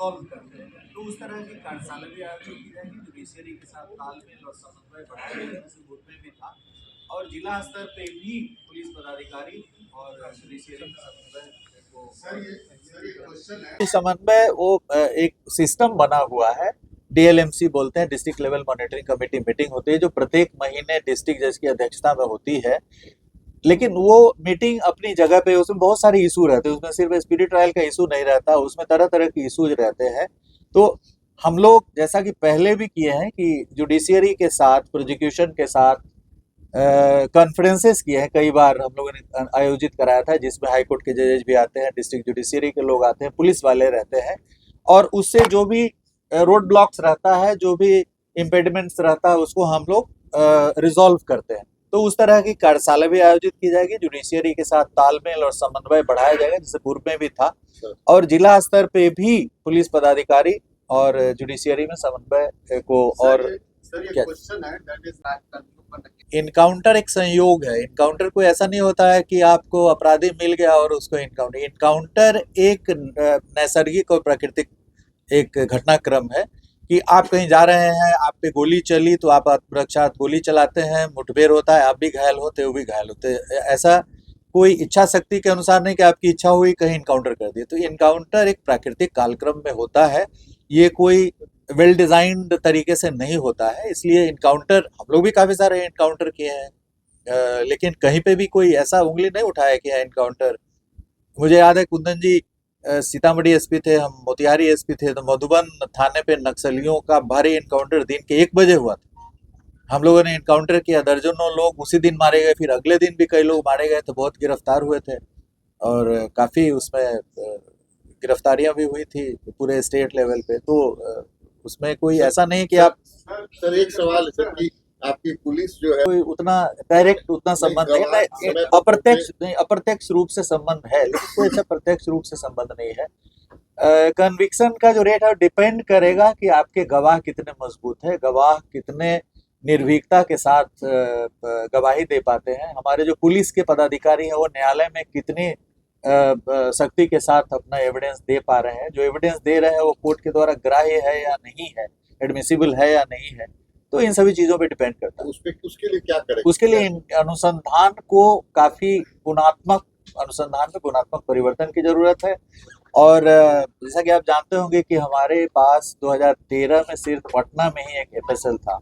Resolve करते हैं। तो उस तरह की कार्यशाला भी आयोजित की जाएगी, जुडिशरी के साथ तालमेल और समन्वय बढ़ाया जाएगा, जैसे पूर्व में भी था। और जिला स्तर पे भी पुलिस पदाधिकारी और जुडिशरी के समन्वय को समन्वय वो एक सिस्टम बना हुआ है, डीएलएमसी बोलते हैं, district level monitoring committee meeting होती है जो प्रत्येक महीने डिस्ट्रिक्ट जज की अध्यक्षता में होती है। लेकिन वो मीटिंग अपनी जगह पे, उसमें बहुत सारे इशू रहते हैं, उसमें सिर्फ स्पीडी ट्रायल का इशू नहीं रहता, उसमें तरह तरह के इशूज रहते हैं। तो हम लोग जैसा कि पहले भी किए हैं कि जुडिशियरी के साथ, प्रोसिक्यूशन के साथ कॉन्फ्रेंसेस किए हैं, कई बार हम लोगों ने आयोजित कराया था, जिसमें हाई कोर्ट के जजेस भी आते हैं, डिस्ट्रिक्ट जुडिशियरी के लोग आते हैं, पुलिस वाले रहते हैं, और उससे जो भी रोड ब्लॉक्स रहता है, जो भी इम्पेडिमेंट्स रहता है, उसको हम लोग रिजॉल्व करते हैं। तो उस तरह की कार्यशाला भी आयोजित की जाएगी, जुडिशियरी के साथ तालमेल और समन्वय बढ़ाया जाएगा, जैसे पूर्व में भी था। और जिला स्तर पे भी पुलिस पदाधिकारी और जुडिशियरी में समन्वय को और इनकाउंटर एक संयोग है। इनकाउंटर कोई ऐसा नहीं होता है कि आपको अपराधी मिल गया और उसको इनकाउंटर एक नैसर्गिक और प्राकृतिक एक घटनाक्रम है कि आप कहीं जा रहे हैं, आप पे गोली चली तो आप आत्मरक्षार्थ गोली चलाते हैं, मुठभेड़ होता है, आप भी घायल होते, वो भी घायल होते। ऐसा कोई इच्छा शक्ति के अनुसार नहीं कि आपकी इच्छा हुई कहीं इनकाउंटर कर दिए। तो इनकाउंटर एक प्राकृतिक कालक्रम में होता है, ये कोई वेल डिजाइंड तरीके से नहीं होता है। इसलिए इनकाउंटर, हम लोग भी काफी सारे इनकाउंटर किए हैं, लेकिन कहीं पे भी कोई ऐसा उंगली नहीं उठाया कि इनकाउंटर। मुझे याद है कुंदन जी सीतामढ़ी एसपी थे, हम मोतिहारी एसपी थे, तो मधुबन थाने पे नक्सलियों का भारी इनकाउंटर दिन के 1 बजे हुआ था। हम लोगों ने इनकाउंटर किया, दर्जनों लोग उसी दिन मारे गए, फिर अगले दिन भी कई लोग मारे गए, तो बहुत गिरफ्तार हुए थे और काफी उसमें गिरफ्तारियां भी हुई थी पूरे स्टेट लेवल पे। तो उसमें कोई ऐसा नहीं कि आप सर एक सवाल है सर कि आपकी पुलिस जो है कोई उतना डायरेक्ट उतना संबंध नहीं, अप्रत्यक्ष रूप से संबंध है, लेकिन कोई ऐसा प्रत्यक्ष रूप से संबंध नहीं है। कन्विक्शन का जो रेट है डिपेंड करेगा कि आपके गवाह कितने मजबूत है, गवाह कितने निर्भीकता के साथ गवाही दे पाते हैं। हमारे जो पुलिस के पदाधिकारी हैं वो न्यायालय में कितनी सख्ती के साथ अपना एविडेंस दे पा रहे हैं, जो एविडेंस दे रहे हैं वो कोर्ट के द्वारा ग्राह्य है या नहीं है, एडमिसिबल है या नहीं है। तो इन सभी चीजों पे डिपेंड करता है। उसके लिए क्या करें? उसके लिए अनुसंधान को काफी गुणात्मक अनुसंधान में गुणात्मक परिवर्तन की जरूरत है। और जैसा कि आप जानते होंगे कि हमारे पास 2013 में सिर्फ पटना में ही एक एफएसएल था।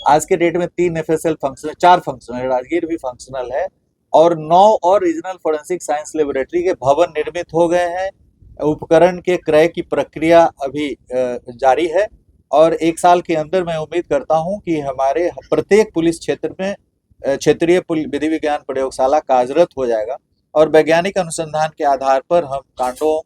आज के डेट में 3 एफएसएल फंक्शनल, 4 फंक्शनल, राजगीर भी फंक्शनल है, और 9 और रीजनल फोरेंसिक साइंस लेबोरेटरी के भवन निर्मित हो गए हैं। उपकरण के क्रय की प्रक्रिया अभी जारी है, और 1 साल के अंदर मैं उम्मीद करता हूं कि हमारे प्रत्येक पुलिस क्षेत्र में क्षेत्रीय विधि विज्ञान प्रयोगशाला कार्यरत हो जाएगा, और वैज्ञानिक अनुसंधान के आधार पर हम कांडों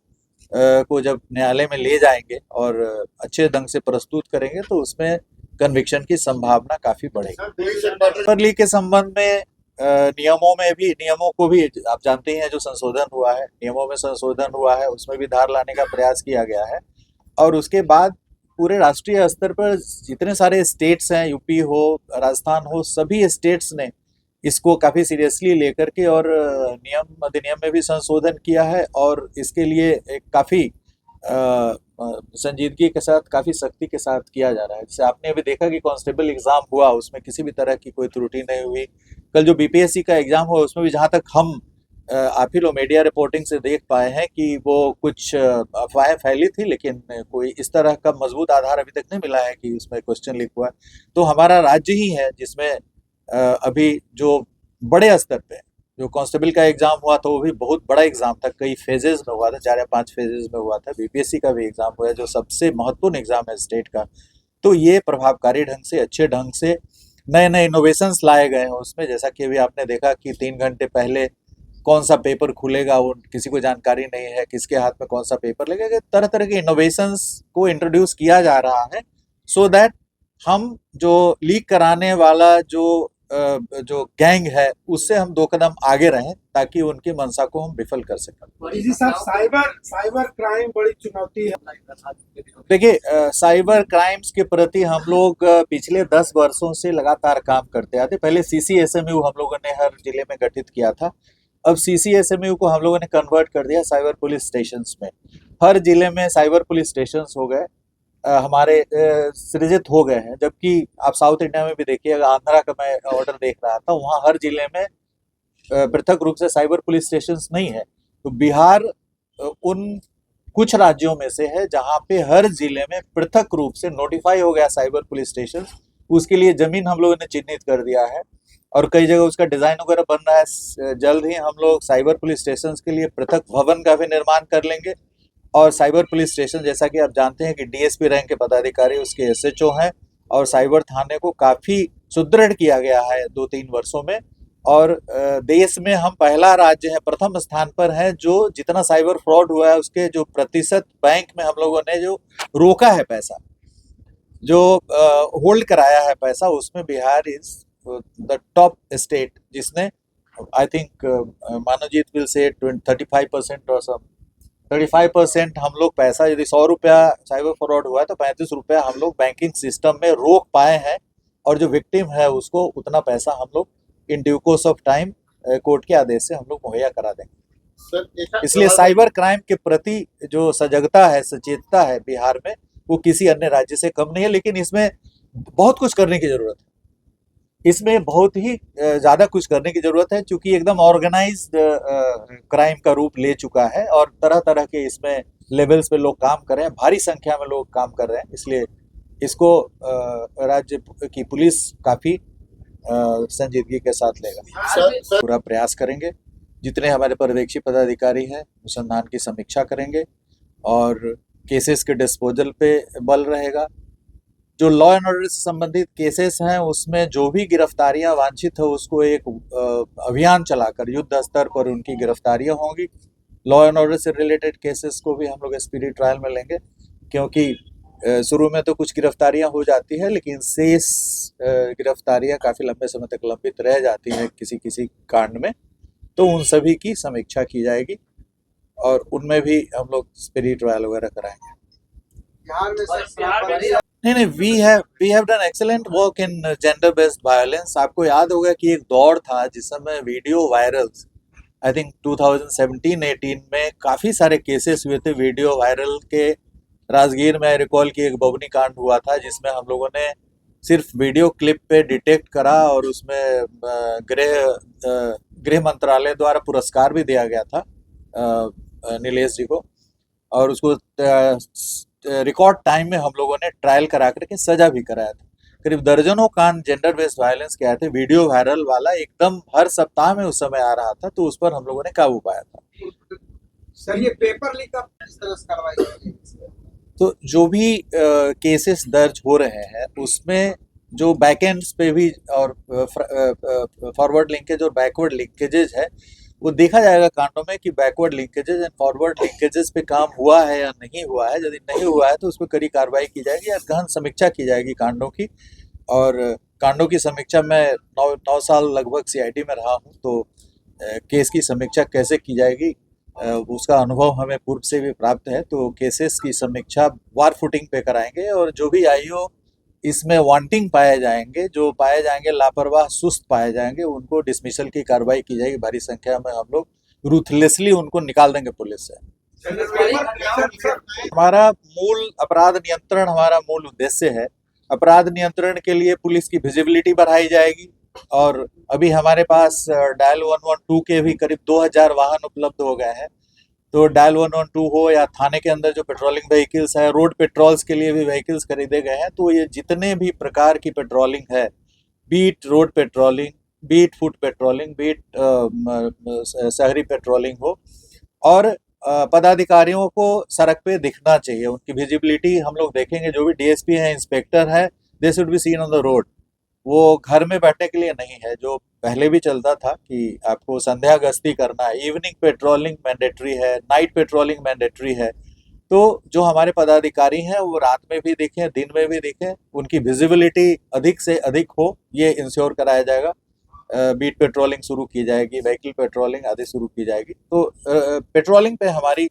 को जब न्यायालय में ले जाएंगे और अच्छे ढंग से प्रस्तुत करेंगे तो उसमें कन्विक्शन की संभावना काफी बढ़ेगी। पेपर लीक के संबंध में नियमों को भी आप जानते हैं, जो संशोधन हुआ है, नियमों में संशोधन हुआ है, उसमें भी धार लाने का प्रयास किया गया है। और उसके बाद पूरे राष्ट्रीय स्तर पर जितने सारे स्टेट्स हैं, यूपी हो, राजस्थान हो, सभी स्टेट्स ने इसको काफी सीरियसली लेकर के और नियम अधिनियम में भी संशोधन किया है, और इसके लिए एक काफी संजीदगी के साथ, काफी सख्ती के साथ किया जा रहा है। जैसे आपने अभी देखा कि कांस्टेबल एग्जाम हुआ, उसमें किसी भी तरह की कोई त्रुटि नहीं हुई। कल जो बीपीएससी का एग्जाम हुआ उसमें भी जहां तक हम आप ही लोग मीडिया रिपोर्टिंग से देख पाए हैं कि वो कुछ अफवाहें फैली थी, लेकिन कोई इस तरह का मजबूत आधार अभी तक नहीं मिला है कि उसमें क्वेश्चन लीक हुआ। तो हमारा राज्य ही है जिसमें अभी जो बड़े स्तर पे जो कांस्टेबल का एग्जाम हुआ था, वो भी बहुत बड़ा एग्जाम था, कई फेजेस में हुआ था, 4 या 5 फेजेस में हुआ था। बीपीएससी का भी एग्जाम हुआ है जो सबसे महत्वपूर्ण एग्जाम है स्टेट का। तो ये प्रभावकारी ढंग से, अच्छे ढंग से नए नए इनोवेशंस लाए गए हैं उसमें। जैसा कि अभी आपने देखा कि 3 घंटे पहले कौन सा पेपर खुलेगा वो किसी को जानकारी नहीं है, किसके हाथ में कौन सा पेपर लगेगा। तरह तरह के इनोवेशंस को इंट्रोड्यूस किया जा रहा है, सो दैट हम जो लीक कराने वाला जो गैंग है उससे हम 2 कदम आगे रहें, ताकि उनकी मंशा को हम विफल कर सकें। जी साहब, साइबर क्राइम बड़ी चुनौती है। देखिए, साइबर क्राइम्स के प्रति हम लोग पिछले 10 वर्षों से लगातार काम करते आते। पहले CCSMU हम लोगों ने हर जिले में गठित किया था, अब CCSMU को हम लोगों ने कन्वर्ट कर दिया साइबर पुलिस स्टेशंस में। हर जिले में साइबर पुलिस स्टेशंस हो गए, हमारे सृजित हो गए हैं। जबकि आप साउथ इंडिया में भी देखिएगा, आंध्रा का मैं ऑर्डर देख रहा था, वहाँ हर जिले में पृथक रूप से साइबर पुलिस स्टेशंस नहीं है। तो बिहार उन कुछ राज्यों में से है जहाँ पे हर जिले में पृथक रूप से नोटिफाई हो गया साइबर पुलिस स्टेशन। उसके लिए जमीन हम लोगों ने चिन्हित कर दिया है और कई जगह उसका डिजाइन वगैरह बन रहा है। जल्द ही हम लोग साइबर पुलिस स्टेशन के लिए पृथक भवन का भी निर्माण कर लेंगे। और साइबर पुलिस स्टेशन, जैसा कि आप जानते हैं कि DSP रैंक के पदाधिकारी उसके SHO हैं, और साइबर थाने को काफी सुदृढ़ किया गया है 2-3 वर्षों में। और देश में हम पहला राज्य है, प्रथम स्थान पर है, जो जितना साइबर फ्रॉड हुआ है उसके जो प्रतिशत बैंक में हम लोगों ने जो रोका है पैसा, जो होल्ड कराया है पैसा, उसमें Bihar is the top state, जिसने I think Manavjit will say 35% और सब 35% हम लोग पैसा, यदि 100 रुपया साइबर फ्रॉड हुआ है तो 35 रुपया हम लोग बैंकिंग सिस्टम में रोक पाए हैं, और जो विक्टिम है उसको उतना पैसा हम लोग in due course of time court के आदेश से हम लोग मुहैया करा देंगे। सर इसलिए साइबर क्राइम के प्रति जो सजगता है, सचेतता है बिहार में, वो किसी अन्य राज्य से कम नहीं है। लेकिन इसमें बहुत कुछ करने की जरूरत है, इसमें बहुत ही ज्यादा कुछ करने की जरूरत है, क्योंकि एकदम ऑर्गेनाइज्ड क्राइम का रूप ले चुका है और तरह तरह के इसमें लेवल्स पे लोग काम कर रहे हैं, भारी संख्या में लोग काम कर रहे हैं। इसलिए इसको राज्य की पुलिस काफी संजीदगी के साथ लेगा। सर पूरा प्रयास करेंगे, जितने हमारे पर्यवेक्षी पदाधिकारी हैं अनुसंधान की समीक्षा करेंगे और केसेस के डिस्पोजल पे बल रहेगा। जो लॉ एंड ऑर्डर से संबंधित केसेस हैं उसमें जो भी गिरफ्तारियां वांछित है उसको एक अभियान चलाकर युद्ध स्तर पर उनकी गिरफ्तारियां होंगी। लॉ एंड ऑर्डर से रिलेटेड केसेस को भी हम लोग स्पीडी ट्रायल में लेंगे, क्योंकि शुरू में तो कुछ गिरफ्तारियां हो जाती है, लेकिन शेष गिरफ्तारियां काफ़ी लंबे समय तक लंबित रह जाती हैं किसी किसी कांड में, तो उन सभी की समीक्षा की जाएगी और उनमें भी हम लोग स्पीडी ट्रायल वगैरह कराएंगे। बिहार में सर नहीं, we have done excellent work in gender based violence. आपको याद होगा कि एक दौर था जिस समय वीडियो वायरल्स, आई थिंक 2017-18 में काफ़ी सारे केसेस हुए थे वीडियो वायरल के। राजगीर में रिकॉल की एक बबनी कांड हुआ था जिसमें हम लोगों ने सिर्फ वीडियो क्लिप पे डिटेक्ट करा और उसमें गृह मंत्रालय द्वारा पुरस्कार भी दिया गया था नीलेश जी को, और उसको रिकॉर्ड टाइम में हम लोगों ने ट्रायल करा करके सजा भी कराया था। करीब दर्जनों कांड जेंडर बेस्ड वायलेंस के आए थे, वीडियो वायरल वाला एकदम हर सप्ताह में उस समय आ रहा था, तो उस पर हम लोगों ने काबू पाया था। सर ये पेपर लीक आप किस तरह से करवाई? तो जो भी केसेस दर्ज हो रहे हैं उसमें जो बैकएंड्स पे भी और फॉरवर्ड लिंकेज और बैकवर्ड लिंकेजेज है, वो देखा जाएगा कांडों में कि backward linkages and forward linkages पे काम हुआ है या नहीं हुआ है। यदि नहीं हुआ है तो उस पर कड़ी कार्रवाई की जाएगी या गहन समीक्षा की जाएगी कांडों की। और कांडों की समीक्षा मैं 9 साल लगभग CID में रहा हूँ, तो केस की समीक्षा कैसे की जाएगी उसका अनुभव हमें पूर्व से भी प्राप्त है। तो केसेस की समीक्षा वार फुटिंग पे कराएंगे और जो भी IO इसमें वांटिंग पाए जाएंगे, जो पाए जाएंगे लापरवाह सुस्त पाए जाएंगे, उनको डिसमिसल की कार्रवाई की जाएगी। भारी संख्या में हम लोग रूथलेसली उनको निकाल देंगे पुलिस से। हमारा मूल अपराध नियंत्रण हमारा मूल उद्देश्य है। अपराध नियंत्रण के लिए पुलिस की विजिबिलिटी बढ़ाई जाएगी और अभी हमारे पास डायल 112 के भी करीब 2000 वाहन उपलब्ध हो गए हैं। तो डायल 112 हो या थाने के अंदर जो पेट्रोलिंग व्हीकल्स है, रोड पेट्रोल्स के लिए भी व्हीकल्स खरीदे गए हैं। तो ये जितने भी प्रकार की पेट्रोलिंग है, beat road patrolling, beat foot patrolling, beat शहरी पेट्रोलिंग हो, और पदाधिकारियों को सड़क पे दिखना चाहिए, उनकी विजिबिलिटी हम लोग देखेंगे। जो भी DSP है, इंस्पेक्टर है, they should be seen on the road. वो घर में बैठने के लिए नहीं है, जो पहले भी चलता था कि आपको संध्या गश्ती करना है, इवनिंग पेट्रोलिंग मैंडेटरी है, नाइट पेट्रोलिंग मैंडेटरी है। तो जो हमारे पदाधिकारी हैं वो रात में भी दिखें, दिन में भी दिखें, उनकी विजिबिलिटी अधिक से अधिक हो, ये इंश्योर कराया जाएगा। बीट पेट्रोलिंग शुरू की जाएगी, व्हीकल पेट्रोलिंग आदि शुरू की जाएगी। तो पेट्रोलिंग पे हमारी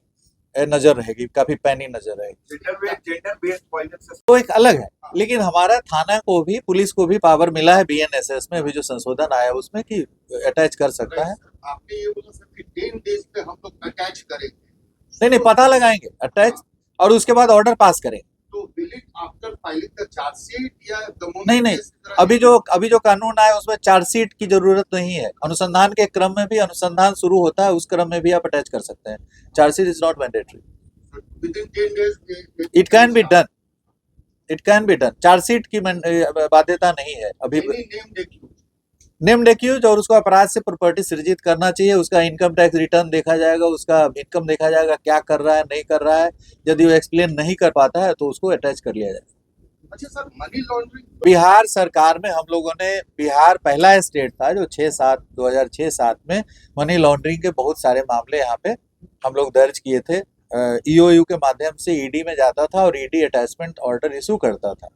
नजर रहेगी, काफी पैनी नजर रहेगी। जेंडर बेस्ड वायलेंस तो एक अलग है, लेकिन हमारा थाना को भी, पुलिस को भी पावर मिला है बीएनएसएस में, अभी जो संशोधन आया है उसमें, कि अटैच कर सकता है। आपने ये बोला सर कि 10 डेज पे हम लोग अटैच करेंगे, नहीं, पता लगाएंगे अटैच, और उसके बाद ऑर्डर पास करेंगे। तो will it after filing the chargesheet या द मोमेंट? नहीं, अभी जो कानून आया उसमें चार्जशीट की जरूरत नहीं है। अनुसंधान के क्रम में भी, अनुसंधान शुरू होता है उस क्रम में भी आप अटैच कर सकते हैं। Chargesheet is not mandatory, within 10 days it can be done, it can be done. Chargesheet की बाध्यता नहीं है अभी। नेम्ड एक्यूज, और उसको अपराध से प्रॉपर्टी सृजित करना चाहिए, उसका इनकम टैक्स रिटर्न देखा जाएगा, उसका इनकम देखा जाएगा, क्या कर रहा है नहीं कर रहा है। यदि वो एक्सप्लेन नहीं कर पाता है तो उसको अटैच कर लिया जाएगा। अच्छा सर, मनी लॉन्ड्रिंग बिहार सरकार में हम लोगों ने, बिहार पहला स्टेट था जो 2006-7 में मनी लॉन्ड्रिंग के बहुत सारे मामले यहाँ पे हम लोग दर्ज किए थे। ईओयू के माध्यम से ईडी में जाता था और ईडी अटैचमेंट ऑर्डर इशू करता था,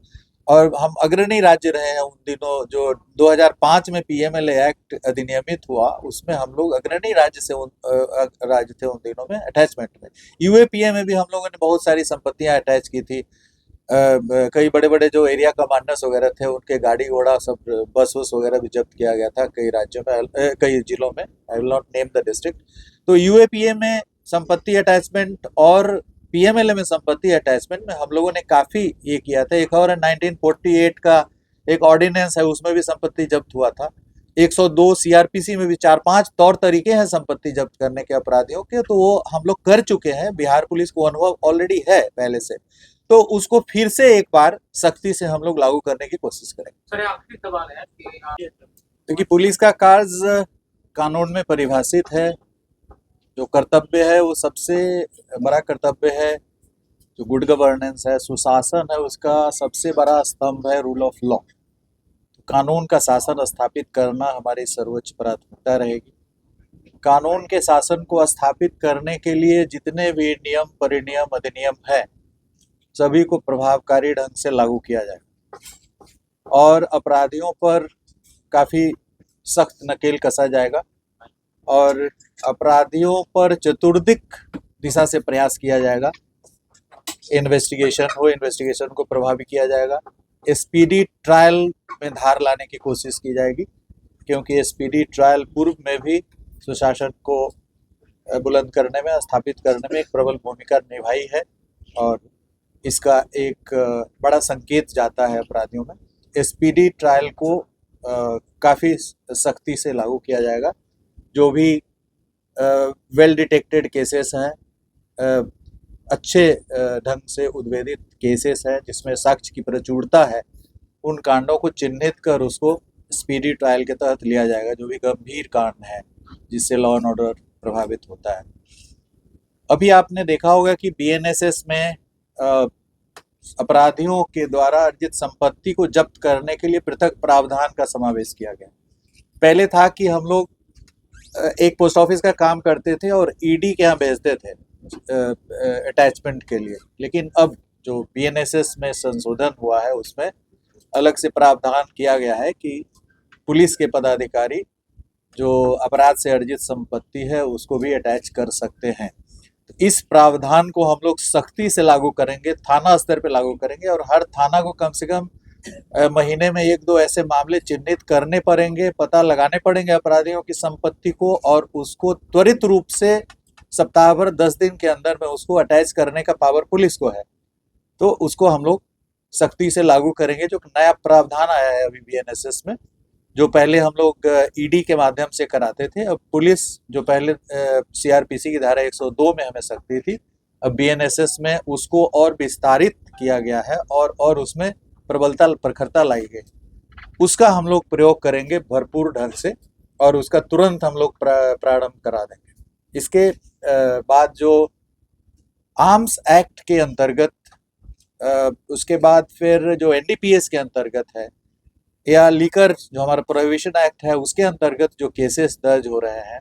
और हम अग्रणी राज्य रहे हैं उन दिनों। जो 2005 में पीएमएलए एक्ट अधिनियमित हुआ, उसमें हम लोग अग्रणी राज्य थे उन दिनों में अटैचमेंट में। यूएपीए में भी हम लोगों ने बहुत सारी संपत्तियां अटैच की थी। कई बड़े बड़े जो एरिया कमांडर्स वगैरह थे, उनके गाड़ी घोड़ा सब, बस वगैरह भी जब्त किया गया था कई राज्यों में, कई जिलों में। I will not name the district. तो यूएपीए में संपत्ति अटैचमेंट और पीएमएलए में संपत्ति अटैचमेंट में हम लोगों ने काफी ये किया था। एक और 1948 का एक ऑर्डिनेंस है, उसमें भी संपत्ति जब्त हुआ था। 102 सीआरपीसी में भी 4-5 तौर तरीके हैं संपत्ति जब्त करने के अपराधियों के, तो वो हम लोग कर चुके हैं। बिहार पुलिस को अनुभव ऑलरेडी है पहले से, तो उसको फिर से एक बार सख्ती से हम लोग लागू करने की कोशिश करेंगे। सर आखिरी सवाल है कि क्योंकि पुलिस का कार्य कानून में परिभाषित है। जो कर्तव्य है वो सबसे बड़ा कर्तव्य है, जो गुड गवर्नेंस है, सुशासन है, उसका सबसे बड़ा स्तंभ है रूल ऑफ लॉ। कानून का शासन स्थापित करना हमारी सर्वोच्च प्राथमिकता रहेगी। कानून के शासन को स्थापित करने के लिए जितने भी नियम, परिनियम, अधिनियम है, सभी को प्रभावकारी ढंग से लागू किया जाएगा और अपराधियों पर काफी सख्त नकेल कसा जाएगा और अपराधियों पर चतुर्दिक दिशा से प्रयास किया जाएगा। इन्वेस्टिगेशन को प्रभावी किया जाएगा। स्पीडी ट्रायल में धार लाने की कोशिश की जाएगी, क्योंकि स्पीडी ट्रायल पूर्व में भी सुशासन को बुलंद करने में, स्थापित करने में एक प्रबल भूमिका निभाई है और इसका एक बड़ा संकेत जाता है अपराधियों में। स्पीडी ट्रायल को काफ़ी सख्ती से लागू किया जाएगा। जो भी वेल डिटेक्टेड केसेस हैं, अच्छे ढंग से उद्भेदित केसेस हैं जिसमें साक्ष्य की प्रचुरता है, उन कांडों को चिन्हित कर उसको स्पीडी ट्रायल के तहत लिया जाएगा। जो भी गंभीर कांड है जिससे लॉ एंड ऑर्डर प्रभावित होता है। अभी आपने देखा होगा कि बीएनएसएस में अपराधियों के द्वारा अर्जित संपत्ति को जब्त करने के लिए पृथक प्रावधान का समावेश किया गया। पहले था कि हम लोग एक पोस्ट ऑफिस का काम करते थे और ईडी के यहाँ भेजते थे अटैचमेंट के लिए, लेकिन अब जो बीएनएसएस में संशोधन हुआ है उसमें अलग से प्रावधान किया गया है कि पुलिस के पदाधिकारी जो अपराध से अर्जित संपत्ति है उसको भी अटैच कर सकते हैं। तो इस प्रावधान को हम लोग सख्ती से लागू करेंगे, थाना स्तर पे लागू करेंगे और हर थाना को कम से कम महीने में 1-2 ऐसे मामले चिन्हित करने पड़ेंगे, पता लगाने पड़ेंगे अपराधियों की संपत्ति को और उसको त्वरित रूप से सप्ताह भर 10 दिन के अंदर में उसको अटैच करने का पावर पुलिस को है। तो उसको हम लोग सख्ती से लागू करेंगे। जो नया प्रावधान आया है अभी बीएनएसएस में, जो पहले हम लोग ईडी के माध्यम से कराते थे, अब पुलिस जो पहले सीआरपीसी की धारा 102 में हमें सख्ती थी, अब बीएनएसएस में उसको और विस्तारित किया गया है और उसमें प्रबलता, प्रखरता लाई गई। उसका हम लोग प्रयोग करेंगे भरपूर ढंग से और उसका तुरंत हम लोग प्रारंभ करा देंगे। इसके बाद जो आर्म्स एक्ट के अंतर्गत, उसके बाद फिर जो एनडीपीएस के अंतर्गत है या लीकर जो हमारा प्रोहिबिशन एक्ट है उसके अंतर्गत जो केसेस दर्ज हो रहे हैं,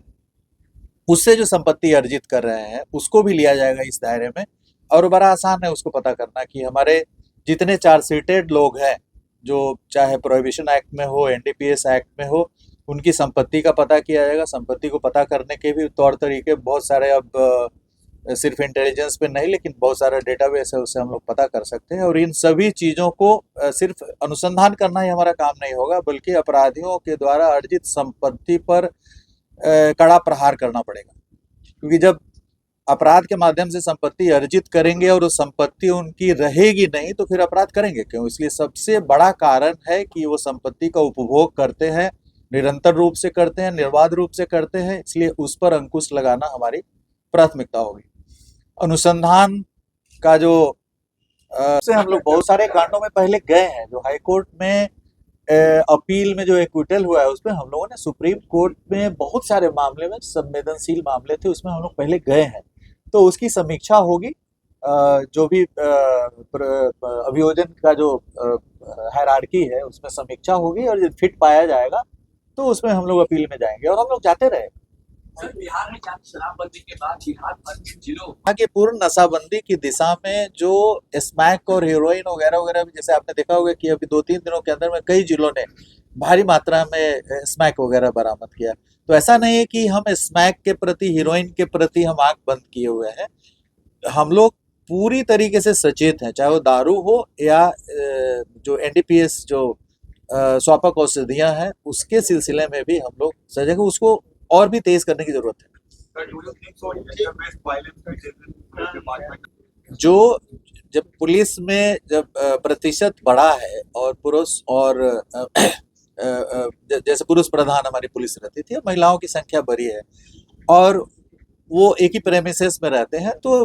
उससे जो संपत्ति अर्जित कर रहे हैं उसको भी लिया जाएगा इस दायरे में। और बड़ा आसान है उसको पता करना कि हमारे जितने चार्जशीटेड लोग हैं, जो चाहे प्रोहिबिशन एक्ट में हो, एनडीपीएस एक्ट में हो, उनकी संपत्ति का पता किया जाएगा। संपत्ति को पता करने के भी तौर तरीके बहुत सारे अब सिर्फ इंटेलिजेंस पे नहीं लेकिन बहुत सारा डेटाबेस है, उससे हम लोग पता कर सकते हैं। और इन सभी चीज़ों को सिर्फ अनुसंधान करना ही हमारा काम नहीं होगा, बल्कि अपराधियों के द्वारा अर्जित संपत्ति पर कड़ा प्रहार करना पड़ेगा। क्योंकि जब अपराध के माध्यम से संपत्ति अर्जित करेंगे और वो संपत्ति उनकी रहेगी नहीं तो फिर अपराध करेंगे क्यों। इसलिए सबसे बड़ा कारण है कि वो संपत्ति का उपभोग करते हैं, निरंतर रूप से करते हैं, निर्बाध रूप से करते हैं। इसलिए उस पर अंकुश लगाना हमारी प्राथमिकता होगी। अनुसंधान का जो से हम लोग बहुत सारे कांडों में पहले गए हैं। जो हाई कोर्ट में अपील में जो एक्विटल हुआ है उसमें हम लोगों ने सुप्रीम कोर्ट में बहुत सारे मामले में संवेदनशील मामले थे, उसमें हम लोग पहले गए हैं। तो उसकी समीक्षा होगी। जो भी अभियोजन का जो हायरार्की है उसमें समीक्षा होगी और जब फिट पाया जाएगा तो उसमें हम लोग अपील में जाएंगे और हम लोग जाते रहे। सर, बिहार में शराबबंदी के बाद जिहाद भर के जिलों आगे पूर्ण नशाबंदी की दिशा में जो स्मैक और हेरोइन वगैरह वगैरह भी, जैसे आपने देखा होगा कि अभी 2-3 दिनों के अंदर में कई जिलों ने भारी मात्रा में स्मैक वगैरह बरामद किया। तो ऐसा नहीं है कि हम स्मैक के प्रति, हीरोइन के प्रति हम आंख बंद किए हुए हैं। हम लोग पूरी तरीके से सचेत हैं, चाहे वो दारू हो या जो एनडीपीएस जो स्वापक औषधियाँ हैं उसके सिलसिले में भी हम लोग सजग, उसको और भी तेज करने की जरूरत है। जो जब पुलिस में जब प्रतिशत बढ़ा है और पुरुष और जैसे पुरुष प्रधान हमारी पुलिस रहती थी, महिलाओं की संख्या बढ़ी है और वो एक ही प्रेमिसेस में रहते हैं, तो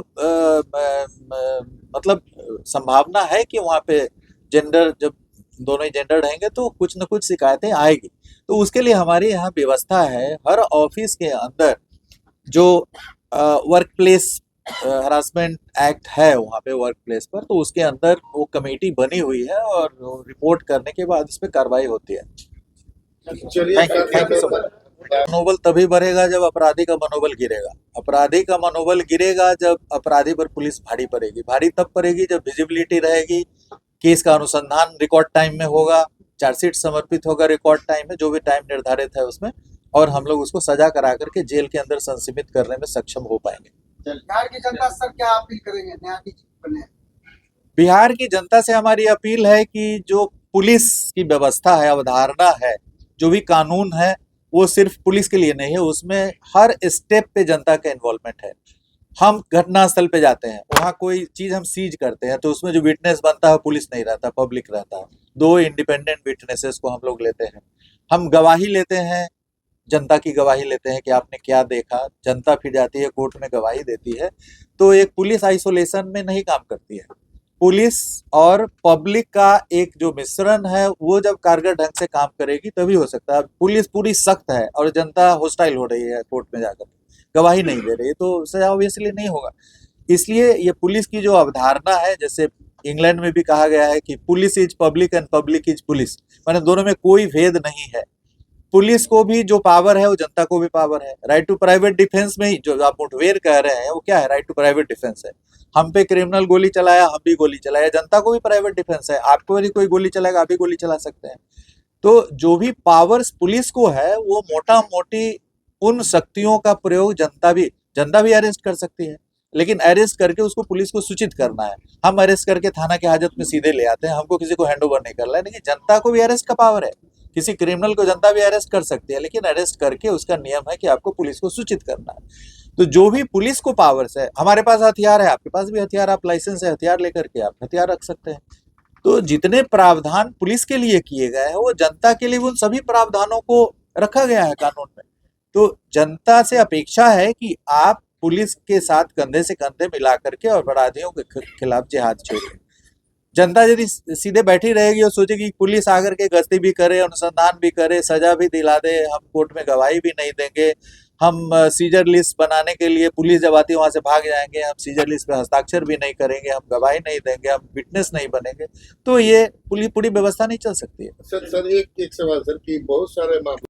मतलब संभावना है कि वहाँ पे जेंडर, जब दोनों ही जेंडर रहेंगे तो कुछ न कुछ शिकायतें आएगी। तो उसके लिए हमारी यहाँ व्यवस्था है, हर ऑफिस के अंदर जो वर्क प्लेस हरासमेंट एक्ट है वहाँ पे वर्क प्लेस पर, तो उसके अंदर वो कमेटी बनी हुई है और रिपोर्ट करने के बाद इस पे कार्रवाई होती है। चलिए, थैंक यू सो मच। मनोबल तभी बढ़ेगा जब अपराधी का मनोबल गिरेगा। अपराधी का मनोबल गिरेगा जब अपराधी पर पुलिस भारी पड़ेगी। भारी तब पड़ेगी जब विजिबिलिटी रहेगी, केस का अनुसंधान रिकॉर्ड टाइम में होगा, चार्जशीट समर्पित होगा रिकॉर्ड टाइम में, जो भी टाइम निर्धारित है उसमें, और हम लोग उसको सजा करा करके जेल के अंदर संसीमित करने में सक्षम हो पाएंगे। बिहार की जनता सर क्या अपील करेंगे न्यायाधीश बने? बिहार की जनता से हमारी अपील है कि जो पुलिस की व्यवस्था है, अवधारणा है, जो भी कानून है, वो सिर्फ पुलिस के लिए नहीं है, उसमें हर स्टेप पे जनता का इन्वॉल्वमेंट है। हम घटनास्थल पे जाते हैं, वहाँ कोई चीज हम सीज करते हैं तो उसमें जो विटनेस बनता है पुलिस नहीं रहता, पब्लिक रहता है। 2 इंडिपेंडेंट विटनेसेस को हम लोग लेते हैं। हम गवाही लेते हैं, जनता की गवाही लेते हैं कि आपने क्या देखा। जनता फिर जाती है कोर्ट में गवाही देती है। तो एक पुलिस आइसोलेशन में नहीं काम करती है। पुलिस और पब्लिक का एक जो मिश्रण है वो जब कारगर ढंग से काम करेगी तभी हो सकता है। पुलिस पूरी सख्त है और जनता हॉस्टाइल हो रही है, कोर्ट में जाकर गवाही नहीं दे रही, तो सजा ऑब्वियसली नहीं होगा। इसलिए ये पुलिस की जो अवधारणा है, जैसे इंग्लैंड में भी कहा गया है कि police is public and public is police, माने दोनों में कोई भेद नहीं है। पुलिस को भी जो पावर है वो जनता को भी पावर है। राइट टू प्राइवेट डिफेंस में ही जो आप मुठभेड़ कह रहे हैं वो क्या है? राइट टू प्राइवेट डिफेंस है। हम पे क्रिमिनल गोली चलाया, हम भी गोली चलाया, जनता को भी प्राइवेट डिफेंस है। आपको यदि कोई गोली चलाएगा आप भी गोली चला सकते हैं। तो जो भी पावर्स पुलिस को है वो मोटा मोटी उन शक्तियों का प्रयोग जनता भी अरेस्ट कर सकती है, लेकिन अरेस्ट करके उसको पुलिस को सूचित करना है। हम अरेस्ट करके थाना के हाजत में सीधे ले आते हैं, हमको किसी को हैंड ओवर नहीं करना है। लेकिन जनता को भी अरेस्ट का पावर है, किसी क्रिमिनल को जनता भी अरेस्ट कर सकती है, लेकिन अरेस्ट करके उसका नियम है कि आपको पुलिस को सूचित करना है। तो जो भी पुलिस को पावर्स है, हमारे पास हथियार है, आपके पास भी हथियार, आप लाइसेंस है हथियार लेकर के आप हथियार रख सकते हैं। तो जितने प्रावधान पुलिस के लिए किए गए हैं वो जनता के लिए उन सभी प्रावधानों को रखा गया है कानून में। तो जनता से अपेक्षा है कि आप पुलिस के साथ कंधे से कंधे मिला करके और अपराधियों के खिलाफ जिहाद छेड़ें। जनता यदि सीधे बैठी रहेगी और सोचेगी कि पुलिस आकर के गश्ती भी करे, अनुसंधान भी करे, सजा भी दिला दे, हम कोर्ट में गवाही भी नहीं देंगे, हम सीजर लिस्ट बनाने के लिए पुलिस जब आती है वहां से भाग जाएंगे, हम सीजर लिस्ट पे हस्ताक्षर भी नहीं करेंगे, हम गवाही नहीं देंगे, हम विटनेस नहीं बनेंगे, तो ये पूरी व्यवस्था नहीं चल सकती है। सर एक सवाल सर कि बहुत सारे मामले